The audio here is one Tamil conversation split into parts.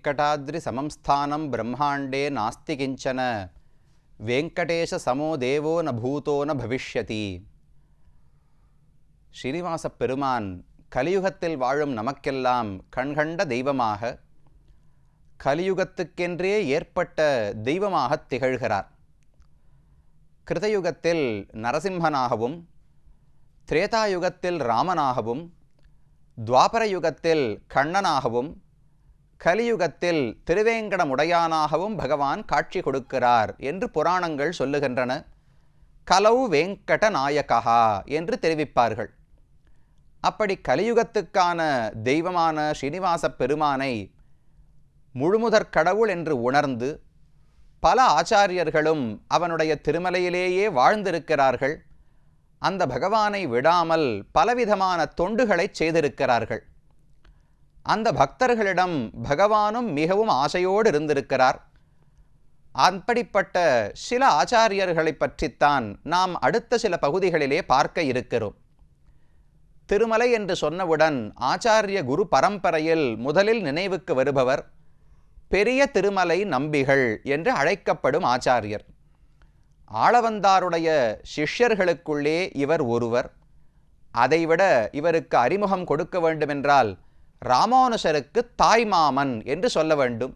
वेङ्कटाद्रि समंस्थानं ब्रह्माण्डे नास्ति किञ्चन वेङ्कटेश समो देवो न भूतो न भविष्यति. ஸ்ரீனிவாச பெருமான் கலியுகத்தில் வாழும் நமக்கெல்லாம் கண்கண்ட தெய்வமாக, கலியுகத்துக்கென்றே ஏற்பட்ட தெய்வமாக திகழ்கிறார். கிருதயுகத்தில் நரசிம்மனாகவும், திரேதாயுகத்தில் ராமனாகவும், துவாபர யுகத்தில் கண்ணனாகவும், கலியுகத்தில் திருவேங்கடமுடையானாகவும் பகவான் காட்சி கொடுக்கிறார் என்று புராணங்கள் சொல்லுகின்றன. கலௌ வேங்கட நாயகா என்று தெரிவிப்பார்கள். அப்படி கலியுகத்துக்கான தெய்வமான ஸ்ரீனிவாச பெருமானை முழுமுதற் கடவுள் என்று உணர்ந்து பல ஆச்சாரியர்களும் அவனுடைய திருமலையிலேயே வாழ்ந்திருக்கிறார்கள். அந்த பகவானை விடாமல் பலவிதமான தொண்டுகளை செய்திருக்கிறார்கள். அந்த பக்தர்களிடம் பகவானும் மிகவும் ஆசையோடு இருந்திருக்கிறார். அப்படிப்பட்ட சில ஆச்சாரியர்களை பற்றித்தான் நாம் அடுத்த சில பகுதிகளிலே பார்க்க இருக்கிறோம். திருமலை என்று சொன்னவுடன் ஆச்சாரிய குரு பரம்பரையில் முதலில் நினைவுக்கு வருபவர் பெரிய திருமலை நம்பிகள் என்று அழைக்கப்படும் ஆச்சாரியர். ஆளவந்தாருடைய சிஷ்யர்களுக்குள்ளே இவர் ஒருவர். அதைவிட இவருக்கு அறிமுகம் கொடுக்க வேண்டுமென்றால் ராமானுஷருக்கு தாய்மாமன் என்று சொல்ல வேண்டும்.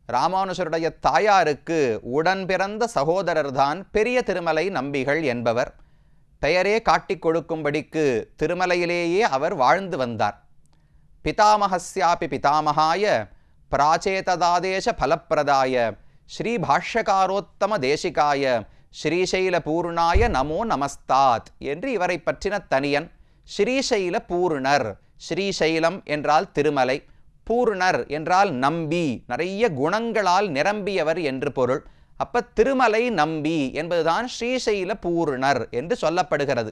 ராமானுஷருடைய தாயாருக்கு உடன் பிறந்த சகோதரர்தான் பெரிய திருமலை நம்பிகள் என்பவர். பெயரே காட்டிக் கொடுக்கும்படிக்கு திருமலையிலேயே அவர் வாழ்ந்து வந்தார். பிதாமகஸ்யாபி பிதாமகாய பிராச்சேததாதேச பலப்பிரதாய ஸ்ரீ பாஷ்யகாரோத்தம தேசிகாய ஸ்ரீசைல பூர்ணாய நமோ நமஸ்தாத் என்று இவரை பற்றின தனியன். ஸ்ரீசைல பூர்ணர், ஸ்ரீசைலம் என்றால் திருமலை, பூர்ணர் என்றால் நம்பி, நிறைய குணங்களால் நிரம்பியவர் என்று பொருள். அப்ப திருமலை நம்பி என்பதுதான் ஸ்ரீசைல பூர்ணர் என்று சொல்லப்படுகிறது.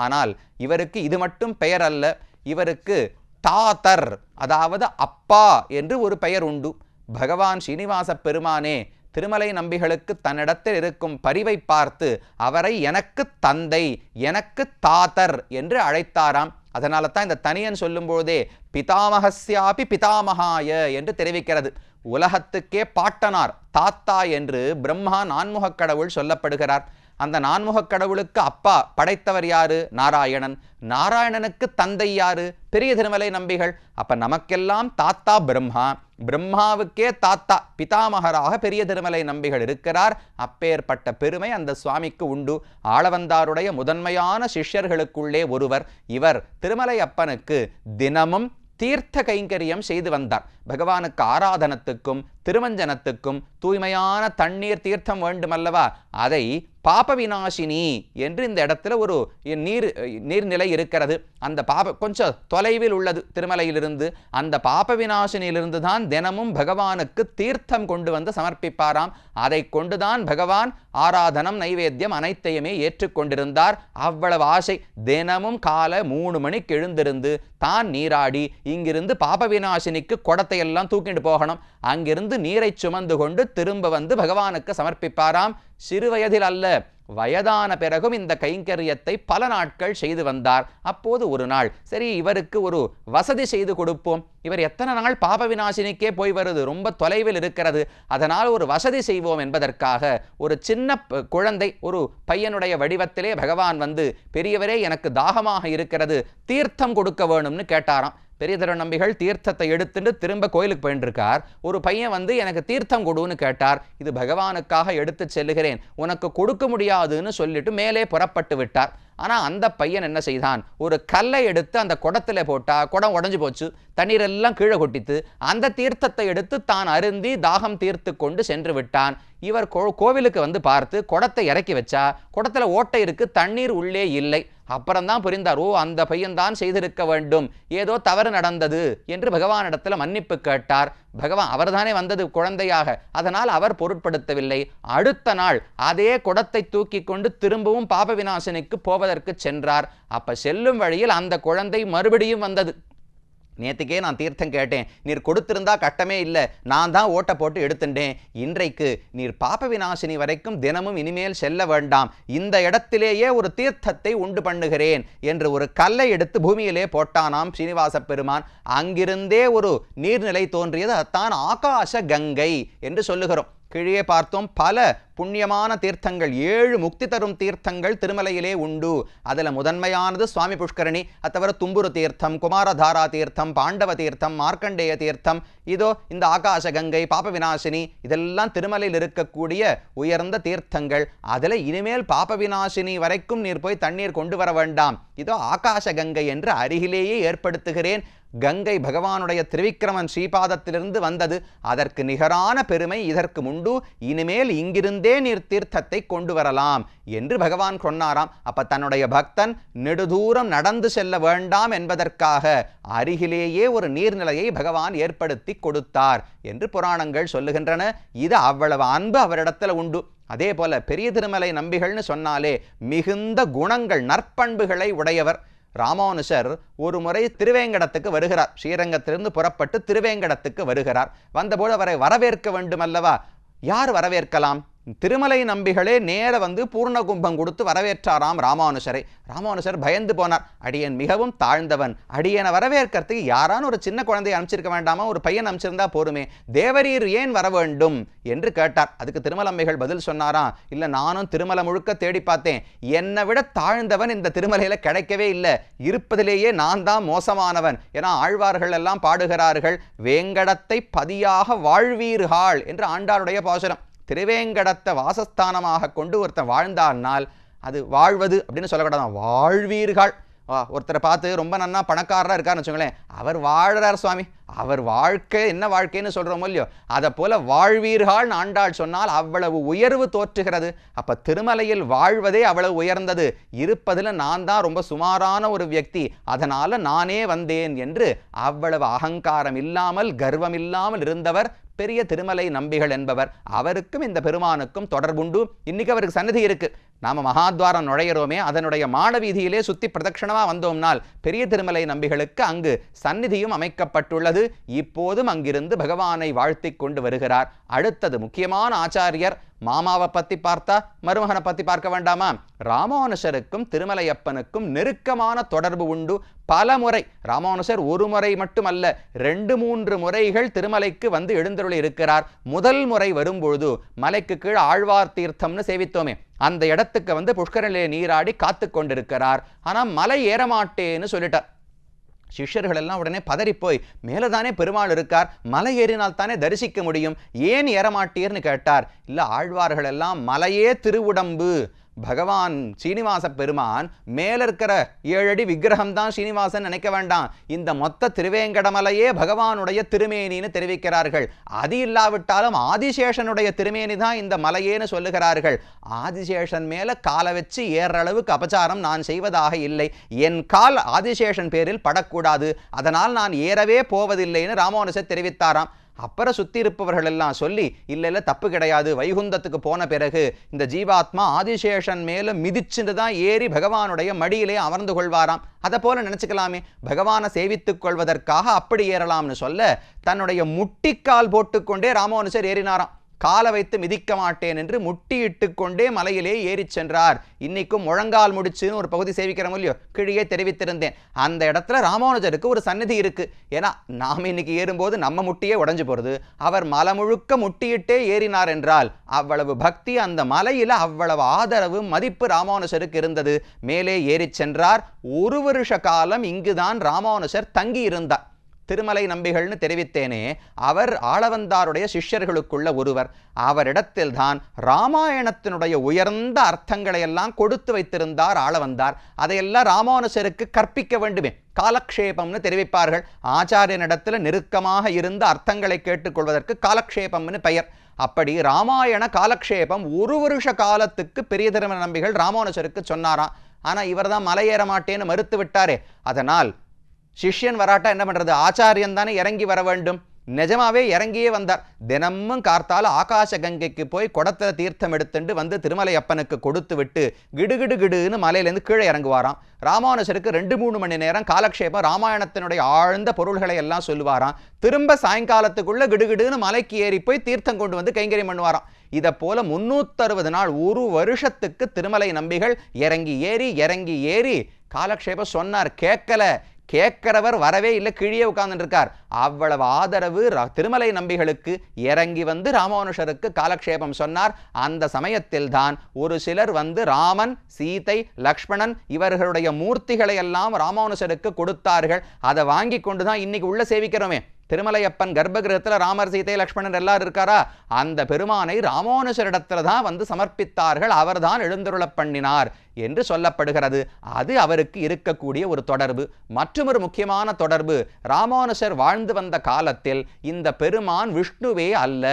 ஆனால் இவருக்கு இது மட்டும் பெயர் அல்ல, இவருக்கு தாத்தர், அதாவது அப்பா என்று ஒரு பெயர் உண்டு. பகவான் ஸ்ரீனிவாச பெருமானே திருமலை நம்பிகளுக்கு தன்னிடத்தில் இருக்கும் பரிவை பார்த்து அவரை எனக்கு தந்தை, எனக்கு தாத்தர் என்று அழைத்தாராம். அதனால தான் இந்த தனியன் சொல்லும்போதே பிதாமகஸ்யாபி பிதாமகாய என்று தெரிவிக்கிறது. உலகத்துக்கே பாட்டனார், தாத்தா என்று பிரம்மா நான்முகக் கடவுள் சொல்லப்படுகிறார். அந்த நான்முகக் கடவுளுக்கு அப்பா படைத்தவர் யாரு? நாராயணன். நாராயணனுக்கு தந்தை யாரு? பெரிய திருமலை நம்பிகள். அப்ப நமக்கெல்லாம் தாத்தா பிரம்மா, பிரம்மாவுக்கே தாத்தா பிதாமகராக பெரிய திருமலை நம்பிகள் இருக்கிறார். அப்பேற்பட்ட பெருமை அந்த சுவாமிக்கு உண்டு. ஆளவந்தாருடைய முதன்மையான சிஷ்யர்களுக்குள்ளே ஒருவர் இவர். திருமலை அப்பனுக்கு தினமும் தீர்த்த கைங்கரியம் செய்து வந்தார். பகவானுக்கு ஆராதனத்துக்கும் திருமஞ்சனத்துக்கும் தூய்மையான தண்ணீர் தீர்த்தம் வேண்டுமல்லவா, அதை பாப விநாசினி என்று இந்த இடத்துல ஒரு நீர்நிலை இருக்கிறது. அந்த பாப கொஞ்சம் தொலைவில் உள்ளது திருமலையிலிருந்து. அந்த பாப விநாசினியிலிருந்து தான் தினமும் பகவானுக்கு தீர்த்தம் கொண்டு வந்து சமர்ப்பிப்பாராம். அதை கொண்டுதான் பகவான் ஆராதனம் நைவேத்தியம் அனைத்தையுமே ஏற்றுக்கொண்டிருந்தார். அவ்வளவு ஆசை. தினமும் காலை 3 மணிக்கு எழுந்திருந்து தான் நீராடி இங்கிருந்து பாப விநாசினிக்கு குடத்தை எல்லாம் தூக்கிட்டு போகணும். அங்கிருந்து நீரை சுமந்து கொண்டு திரும்ப வந்து பகவானுக்கு சமர்ப்பிப்பாராம். சிறு வயதில் அல்ல, வயதான பிறகும் இந்த கைங்கரியத்தை பல நாட்கள் செய்து வந்தார். அப்போது ஒரு நாள், சரி இவருக்கு ஒரு வசதி செய்து கொடுப்போம், இவர் எத்தனை நாள் பாப விநாசினிக்கே போய் வருது, ரொம்ப தொலைவில் இருக்கிறது, அதனால் ஒரு வசதி செய்வோம் என்பதற்காக ஒரு சின்ன குழந்தை, ஒரு பையனுடைய வடிவத்திலே பகவான் வந்து, பெரியவரே எனக்கு தாகமாக இருக்கிறது, தீர்த்தம் கொடுக்க வேணும்னு கேட்டாராம். பெரிய திருநம்பிகள் தீர்த்தத்தை எடுத்துட்டு திரும்ப கோயிலுக்கு போயின்றிருக்கார். ஒரு பையன் வந்து எனக்கு தீர்த்தம் கொடுன்னு கேட்டார். இது பகவானுக்காக எடுத்து செல்லுகிறேன், உனக்கு கொடுக்க முடியாதுன்னு சொல்லிட்டு மேலே புறப்பட்டு விட்டார். ஆனால் அந்த பையன் என்ன செய்தான், ஒரு கல்லை எடுத்து அந்த குடத்தில் போட்டா குடம் உடஞ்சி போச்சு, தண்ணீர் எல்லாம் கீழே கொட்டித்து அந்த தீர்த்தத்தை எடுத்து தான் அருந்தி தாகம் தீர்த்து கொண்டு சென்று விட்டான். இவர் கோவிலுக்கு வந்து பார்த்து குடத்தை இறக்கி வச்சா குடத்துல ஓட்டை இருக்கு, தண்ணீர் உள்ளே இல்லை. அப்புறம்தான் புரிந்தார், ஓ அந்த பையன்தான் செய்திருக்க வேண்டும், ஏதோ தவறு நடந்தது என்று பகவானிடத்துல மன்னிப்பு கேட்டார். பகவான் அவர்தானே வந்தது குழந்தையாக, அதனால் அவர் பொருட்படுத்தவில்லை. அடுத்த நாள் அதே குடத்தை தூக்கி கொண்டு திரும்பவும் பாப விநாசனிக்கு போவதற்கு சென்றார். அப்ப செல்லும் வழியில் அந்த குழந்தை மறுபடியும் வந்தது. நேற்றுக்கே நான் தீர்த்தம் கேட்டேன், நீர் கொடுத்திருந்தா கட்டமே இல்லை, நான் தான் ஓட்ட போட்டு எடுத்துட்டேன். இன்றைக்கு நீர் பாப விநாசினி வரைக்கும் தினமும் இனிமேல் செல்ல வேண்டாம், இந்த இடத்திலேயே ஒரு தீர்த்தத்தை உண்டு பண்ணுகிறேன் என்று ஒரு கல்லை எடுத்து பூமியிலே போட்டானாம் ஸ்ரீனிவாச பெருமான். அங்கிருந்தே ஒரு நீர்நிலை தோன்றியது. அதான் ஆகாச கங்கை என்று சொல்லுகிறோம். கீழே பார்த்தோம், பல புண்ணியமான தீர்த்தங்கள், 7 முக்தி தரும் தீர்த்தங்கள் திருமலையிலே உண்டு. அதில் முதன்மையானது சுவாமி புஷ்கரணி. அது தவிர தும்புரு தீர்த்தம், குமாரதாரா தீர்த்தம், பாண்டவ தீர்த்தம், மார்க்கண்டேய தீர்த்தம், இதோ இந்த ஆகாச கங்கை, பாப விநாசினி, இதெல்லாம் திருமலையில் இருக்கக்கூடிய உயர்ந்த தீர்த்தங்கள். அதில் இனிமேல் பாப விநாசினி வரைக்கும் நீர் போய் தண்ணீர் கொண்டு வர வேண்டாம், இதோ ஆகாச கங்கை என்று அருகிலேயே ஏற்படுத்துகிறேன். கங்கை பகவானுடைய திருவிக்கிரமன் ஸ்ரீபாதத்திலிருந்து வந்தது. அதற்கு நிகரான பெருமை இதற்கு உண்டு. இனிமேல் இங்கிருந்தே நீர் தீர்த்தத்தை கொண்டு வரலாம் என்று பகவான் சொன்னாராம். அப்ப தன்னுடைய பக்தன் நெடுதூரம் நடந்து செல்ல வேண்டாம் என்பதற்காக அருகிலேயே ஒரு நீர்நிலையை பகவான் ஏற்படுத்தி கொடுத்தார் என்று புராணங்கள் சொல்லுகின்றன. இது அவ்வளவு அன்பு அவரிடத்துல உண்டு. அதே போல பெரிய திருமலை நம்பிகள்னு சொன்னாலே மிகுந்த குணங்கள், நற்பண்புகளை உடையவர். ராமானுஷர் ஒரு முறை திருவேங்கடத்துக்கு வருகிறார். ஸ்ரீரங்கத்திலிருந்து புறப்பட்டு திருவேங்கடத்துக்கு வருகிறார். வந்தபோது அவரை வரவேற்க வேண்டும் அல்லவா? யார் வரவேற்கலாம்? திருமலை நம்பிகளே நேர வந்து பூர்ண கும்பம் கொடுத்து வரவேற்றாராம் ராமானுஷரை. ராமானுஷர் பயந்து போனார். அடியன் மிகவும் தாழ்ந்தவன், அடியனை வரவேற்கிறதுக்கு யாரான ஒரு சின்ன குழந்தையை அனுப்பிச்சிருக்க வேண்டாமா? ஒரு பையன் அனுப்பிச்சிருந்தா போருமே, தேவரீர் ஏன் வர வேண்டும் என்று கேட்டார். அதுக்கு திருமலம்பிகள் பதில் சொன்னாராம், இல்லை, நானும் திருமலை முழுக்க தேடி பார்த்தேன், என்னை விட தாழ்ந்தவன் இந்த திருமலையில கிடைக்கவே இல்லை, இருப்பதிலேயே நான் தான் மோசமானவன். ஏன்னா ஆழ்வார்கள் எல்லாம் பாடுகிறார்கள், வேங்கடத்தை பதியாக வாழ்வீர்கள் என்று ஆண்டாருடைய பாசுரம். திருவேங்கடத்தை வாசஸ்தானமாக கொண்டு ஒருத்தன் வாழ்ந்தானால் அது வாழ்வது அப்படின்னு சொல்லக்கூடாது, வாழ்வீர்கள். ஒருத்தரை பார்த்து ரொம்ப நன்னா பணக்காரராக இருக்காருன்னு வச்சுங்களேன், அவர் வாழ்கிறார் சுவாமி, அவர் வாழ்க்கை என்ன வாழ்க்கைன்னு சொல்கிறோமோ இல்லையோ, அதை போல வாழ்வீர்கள் ஆண்டாள் சொன்னால் அவ்வளவு உயர்வு தோற்றுகிறது. அப்போ திருமலையில் வாழ்வதே அவ்வளவு உயர்ந்தது. இருப்பதில் நான் தான் ரொம்ப சுமாரான ஒரு வியக்தி, அதனால் நானே வந்தேன் என்று அவ்வளவு அகங்காரம் இல்லாமல் கர்வம் இல்லாமல் இருந்தவர் பெரிய திருமலை நம்பிகள் என்பவர். அவருக்கும் இந்த பெருமானுக்கும் தொடர்புண்டு. இன்னைக்கு அவருக்கு சந்நிதி இருக்கு. நாம மகாத்வாரம் நுழையிறோமே, அதனுடைய மாடவீதியிலே சுத்தி பிரதட்சணமா வந்தோம்னால் பெரிய திருமலை நம்பிகளுக்கு அங்கு சந்நிதியும் அமைக்கப்பட்டுள்ளது. இப்போதும் அங்கிருந்து பகவானை வாழ்த்தி கொண்டு வருகிறார். அடுத்தது முக்கியமான ஆச்சாரியர். மாமாவை பத்தி பார்த்தா மருமகனை பத்தி பார்க்க வேண்டாமா? ராமானுஷருக்கும் திருமலையப்பனுக்கும் நெருக்கமான தொடர்பு உண்டு. பல முறை ராமானுஷர் ஒரு முறை மட்டுமல்ல, 2-3 முறைகள் திருமலைக்கு வந்து எழுந்தருளி இருக்கிறார். முதல் முறை வரும்பொழுது மலைக்கு கீழ் ஆழ்வார் தீர்த்தம்னு சேவித்தோமே, அந்த இடத்துக்கு வந்து புஷ்கரனிலே நீராடி காத்து கொண்டிருக்கிறார். ஆனா மலை ஏறமாட்டேன்னு சொல்லிட்டார். சிஷ்யர்கள் எல்லாம் உடனே பதறிப்போய், மேலதானே பெருமாள் இருக்கார், மலை ஏறினால் தானே தரிசிக்க முடியும், ஏன் ஏறமாட்டீர்னு கேட்டார். இல்ல, ஆழ்வார்கள் எல்லாம் மலையே திருவுடம்பு, பகவான் ஸ்ரீனிவாச பெருமான் மேல இருக்கிற 7 அடி விக்கிரகம் தான் ஸ்ரீனிவாசன் நினைக்க வேண்டாம், இந்த மொத்த திருவேங்கடமலையே பகவானுடைய திருமேனின்னு தெரிவிக்கிறார்கள். அது இல்லாவிட்டாலும் ஆதிசேஷனுடைய திருமேனி தான் இந்த மலையேன்னு சொல்லுகிறார்கள். ஆதிசேஷன் மேல காலை வச்சு ஏற அளவுக்கு அபச்சாரம் நான் செய்வதாக இல்லை, என் கால் ஆதிசேஷன் பேரில் படக்கூடாது, அதனால் நான் ஏறவே போவதில்லைன்னு ராமானுஜர் தெரிவித்தாராம். அப்புறம் சுத்தி இருப்பவர்கள் எல்லாம் சொல்லி, இல்ல தப்பு கிடையாது, வைகுந்தத்துக்கு போன பிறகு இந்த ஜீவாத்மா ஆதிசேஷன் மேல மிதிச்சுட்டு தான் ஏறி பகவானுடைய மடியிலே அமர்ந்து கொள்வாராம், அதை போல நினைச்சுக்கலாமே, பகவானை சேவித்துக் கொள்வதற்காக அப்படி ஏறலாம்னு சொல்ல தன்னுடைய முட்டிக்கால் போட்டுக்கொண்டே ராமானுஜர் ஏறினாராம். காலை வைத்து மிதிக்க மாட்டேன் என்று முட்டியிட்டு கொண்டே மலையிலே ஏறி சென்றார். இன்னைக்கும் முழங்கால் முடிச்சுன்னு ஒரு பகுதி சேவிக்கிறோம் இல்லையோ, கீழே தெரிவித்திருந்தேன், அந்த இடத்துல ராமானுஜருக்கு ஒரு சந்நிதி இருக்கு. ஏன்னா நாம் இன்னைக்கு ஏறும்போது நம்ம முட்டியே உடைஞ்சு போறது, அவர் மலை முழுக்க முட்டியிட்டே ஏறினார் என்றால் அவ்வளவு பக்தி, அந்த மலையில அவ்வளவு ஆதரவு மதிப்பு ராமானுஜருக்கு இருந்தது. மேலே ஏறி சென்றார். 1 வருஷ காலம் இங்குதான் ராமானுஜர் தங்கி இருந்தார். திருமலை நம்பிகள்னு தெரிவித்தேனே, அவர் ஆளவந்தாருடைய சிஷ்யர்களுக்குள்ள ஒருவர். அவரிடத்தில் தான் ராமாயணத்தினுடைய உயர்ந்த அர்த்தங்களை எல்லாம் கொடுத்து வைத்திருந்தார் ஆளவந்தார். அதையெல்லாம் ராமானுஜருக்கு கற்பிக்க வேண்டுமே, காலக்ஷேபம்னு தெரிவிப்பார்கள். ஆச்சாரியனிடத்தில் நெருக்கமாக இருந்த அர்த்தங்களை கேட்டுக்கொள்வதற்கு காலக்ஷேபம்னு பெயர். அப்படி ராமாயண காலக்ஷேபம் 1 வருஷ காலத்துக்கு பெரிய திருமலை நம்பிகள் ராமானுஜருக்கு சொன்னாராம். ஆனா இவர் தான் மலையேற மாட்டேன்னு மறுத்து விட்டாரே. அதனால் சிஷ்யன் வராட்டா என்ன பண்றது, ஆச்சாரியன் தானே இறங்கி வர வேண்டும். நிஜமாவே இறங்கியே வந்தார். தினமும் கார்த்தால ஆகாச கங்கைக்கு போய் குடத்துல தீர்த்தம் எடுத்துட்டு வந்து திருமலை அப்பனுக்கு கொடுத்து விட்டு கிடுகிடு கிடுன்னு மலையிலேருந்து கீழே இறங்குவாராம். ராமானுஜருக்கு 2-3 மணி நேரம் காலக்ஷேபம், ராமாயணத்தினுடைய ஆழ்ந்த பொருள்களை எல்லாம் சொல்லுவாராம். திரும்ப சாயங்காலத்துக்குள்ள கிடுகிடுன்னு மலைக்கு ஏறி போய் தீர்த்தம் கொண்டு வந்து கைங்கரியம் பண்ணுவாராம். இதை போல 360 நாள், ஒரு வருஷத்துக்கு திருமலை நம்பிகள் இறங்கி ஏறி காலக்ஷேபம் சொன்னார். கேட்கிறவர் வரவே இல்லை, கீழே உட்கார்ந்துட்டு இருக்கார். அவ்வளவு ஆதரவு திருமலை நம்பிகளுக்கு. இறங்கி வந்து ராமானுஷருக்கு காலக்ஷேபம் சொன்னார். அந்த சமயத்தில் தான் ஒரு சிலர் வந்து ராமன், சீதை, லக்ஷ்மணன் இவர்களுடைய மூர்த்திகளை எல்லாம் ராமானுஷருக்கு கொடுத்தார்கள். அதை வாங்கி கொண்டுதான் இன்னைக்கு உள்ள சேவிக்கிறோமே. திருமலையப்பன் கர்ப்பகிரகத்தில் ராமர், சீதை, லக்ஷ்மணன் எல்லாரும் இருக்காரா? அந்த பெருமானை ராமானுஷரிடத்துல தான் வந்து சமர்ப்பித்தார்கள். அவர்தான் எழுந்தருள பண்ணினார் என்று சொல்லப்படுகிறது. அது அவருக்கு இருக்கக்கூடிய ஒரு தொடர்பு. மற்றொரு முக்கியமான தொடர்பு, ராமானுஷர் வாழ்ந்து வந்த காலத்தில் இந்த பெருமான் விஷ்ணுவே அல்ல,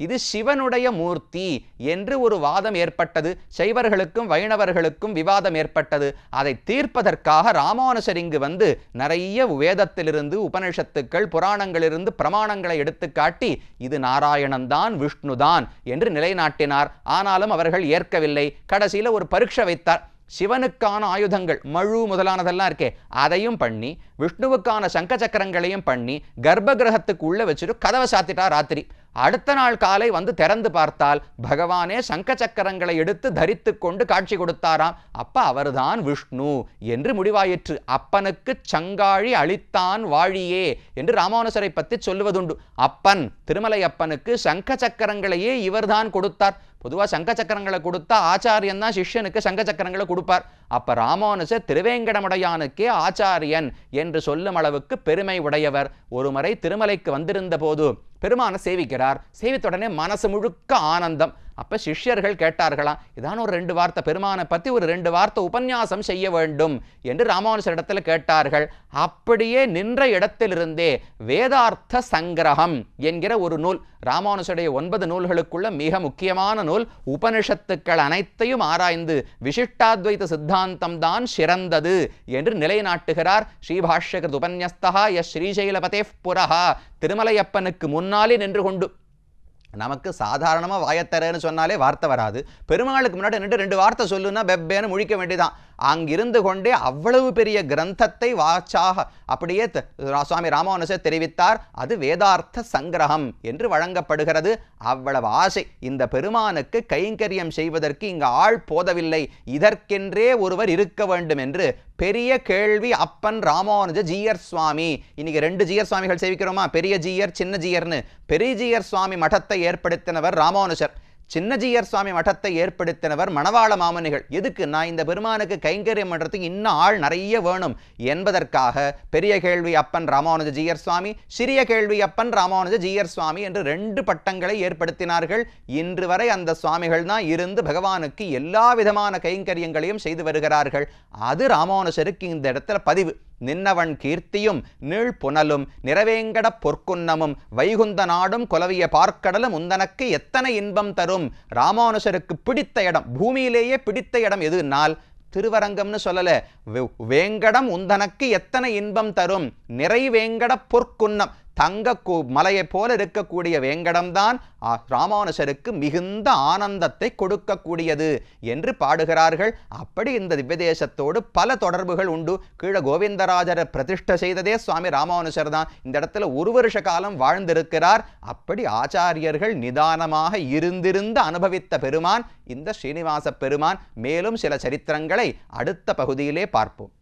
இது சிவனுடைய மூர்த்தி என்று ஒரு வாதம் ஏற்பட்டது. சைவர்களுக்கும் வைணவர்களுக்கும் விவாதம் ஏற்பட்டது. அதை தீர்ப்பதற்காக ராமானுஷர் இங்கு வந்து நிறைய வேதத்திலிருந்து, உபனிஷத்துக்கள், புராணங்களிலிருந்து பிரமாணங்களை எடுத்து காட்டி இது நாராயணன் தான், விஷ்ணுதான் என்று நிலைநாட்டினார். ஆனாலும் அவர்கள் ஏற்கவில்லை. கடைசியில் ஒரு பரீட்சை வைத்தார். சிவனுக்கான ஆயுதங்கள் மழு முதலானதெல்லாம் இருக்கே அதையும் பண்ணி, விஷ்ணுவுக்கான சங்க சக்கரங்களையும் பண்ணி கர்ப்ப கிரகத்துக்கு உள்ள வச்சுட்டு கதவை சாத்திட்டார் ராத்திரி. அடுத்த நாள் காலை வந்து திறந்து பார்த்தால் பகவானே சங்க சக்கரங்களை எடுத்து தரித்து கொண்டு காட்சி கொடுத்தாராம். அப்ப அவர்தான் விஷ்ணு என்று முடிவாயிற்று. அப்பனுக்கு சங்காழி அளித்தான் வாழியே என்று ராமானுஜரை பற்றி சொல்லுவதுண்டு. அப்பன், திருமலை அப்பனுக்கு சங்க சக்கரங்களையே இவர்தான் கொடுத்தார். பொதுவாக சங்க சக்கரங்களை கொடுத்தா ஆச்சாரியன் தான் சிஷ்யனுக்கு சங்க சக்கரங்களை கொடுப்பார். அப்ப ராமானுஜர் திருவேங்கடமுடையானுக்கே ஆச்சாரியன் என்று சொல்லும் அளவுக்கு பெருமை உடையவர். ஒருமுறை திருமலைக்கு வந்திருந்த போது பெருமானை சேவிக்கிறார். சேவித்துடனே மனசு முழுக்க ஆனந்தம். அப்ப சிஷ்யர்கள் கேட்டார்களாம், இதான் ஒரு 2 வார்த்தை பெருமானை பத்தி ஒரு 2 வார்த்தை உபன்யாசம் செய்ய வேண்டும் என்று ராமானுஜர் இடத்துல கேட்டார்கள். அப்படியே நின்ற இடத்திலிருந்தே வேதார்த்த சங்கிரகம் என்கிற ஒரு நூல், ராமானுஜருடைய 9 நூல்களுக்குள்ள மிக முக்கியமான நூல், உபனிஷத்துக்கள் அனைத்தையும் ஆராய்ந்து விசிஷ்டாத்வைத சித்தாந்தம் தான் சிறந்தது என்று நிலைநாட்டுகிறார். ஸ்ரீபாஷ்யகிருத் உபன்யஸ்தா எஸ் ஸ்ரீசைலபதே புரஹா, திருமலையப்பனுக்கு முன்னாலே நின்று கொண்டு. நமக்கு சாதாரணமாக வாயத்தரன்னு சொன்னாலே வார்த்தை வராது. பெருமாளுக்கு முன்னாடி நின்று 2 வார்த்தை சொல்லுன்னா பெப்பேன்னு முழிக்க வேண்டியதான். அங்கிருந்து கொண்டே அவ்வளவு பெரிய கிரந்தத்தை வாச்சாக அப்படியே சுவாமி ராமானுஜர் தெரிவித்தார். அது வேதார்த்த சங்கிரகம் என்று வழங்கப்படுகிறது. அவ்வளவு ஆசை. இந்த பெருமானுக்கு கைங்கரியம் செய்வதற்கு இங்கு ஆள் போதவில்லை, இதற்கென்றே ஒருவர் இருக்க வேண்டும் என்று பெரிய கேள்வி அப்பன் ராமானுஜ ஜீயர் சுவாமி. இன்னைக்கு 2 ஜீயர் சுவாமிகள் சேவிக்கிறோமா, பெரிய ஜீயர், சின்ன ஜீயர்னு. பெரிய ஜீயர் சுவாமி மடத்தை ஏற்படுத்தினவர் ராமானுஜர். சின்னஜீயர் சுவாமி மடத்தை ஏற்படுத்தினவர் மணவாள மாமனிகள். எதுக்குன்னா இந்த பெருமானுக்கு கைங்கரியம் பண்றதுக்கு இன்னும் ஆள் நிறைய வேணும் என்பதற்காக பெரிய கேள்வி அப்பன் ராமானுஜ ஜீயர் சுவாமி, சிறிய கேள்வி அப்பன் ராமானுஜ ஜீயர் சுவாமி என்று 2 பட்டங்களை ஏற்படுத்தினார்கள். இன்று வரை அந்த சுவாமிகள் தான் இருந்து பகவானுக்கு எல்லா விதமான கைங்கரியங்களையும் செய்து வருகிறார்கள். அது ராமானுஜருக்கு இந்த இடத்துல பதிவு. நின்னவன் கீர்த்தியும் நீள் புனலும் நிறவேங்கட பொற்குன்னமும் வைகுந்த நாடும் கொலவிய பார்க்கடலும் உந்தனக்கு எத்தனை இன்பம் தரும். ராமானுஜருக்கு பிடித்த இடம், பூமியிலேயே பிடித்த இடம் எதுனால் திருவரங்கம்னு சொல்லல, வேங்கடம் உந்தனக்கு எத்தனை இன்பம் தரும். நிறைவேங்கட பொற்குன்னம், தங்க மலையை போல இருக்கக்கூடிய வேங்கடம்தான் ராமானுஜருக்கு மிகுந்த ஆனந்தத்தை கொடுக்கக்கூடியது என்று பாடுகிறார்கள். அப்படி இந்த திவ்யதேசத்தோடு பல தொடர்புகள் உண்டு. கீழே கோவிந்தராஜரை பிரதிஷ்டை செய்ததே சுவாமி ராமானுஜர் தான். இந்த இடத்துல 1 வருஷ காலம் வாழ்ந்திருக்கிறார். அப்படி ஆச்சாரியர்கள் நிதானமாக இருந்திருந்து அனுபவித்த பெருமான் இந்த ஸ்ரீனிவாச பெருமான். மேலும் சில சரித்திரங்களை அடுத்த பகுதியிலே பார்ப்போம்.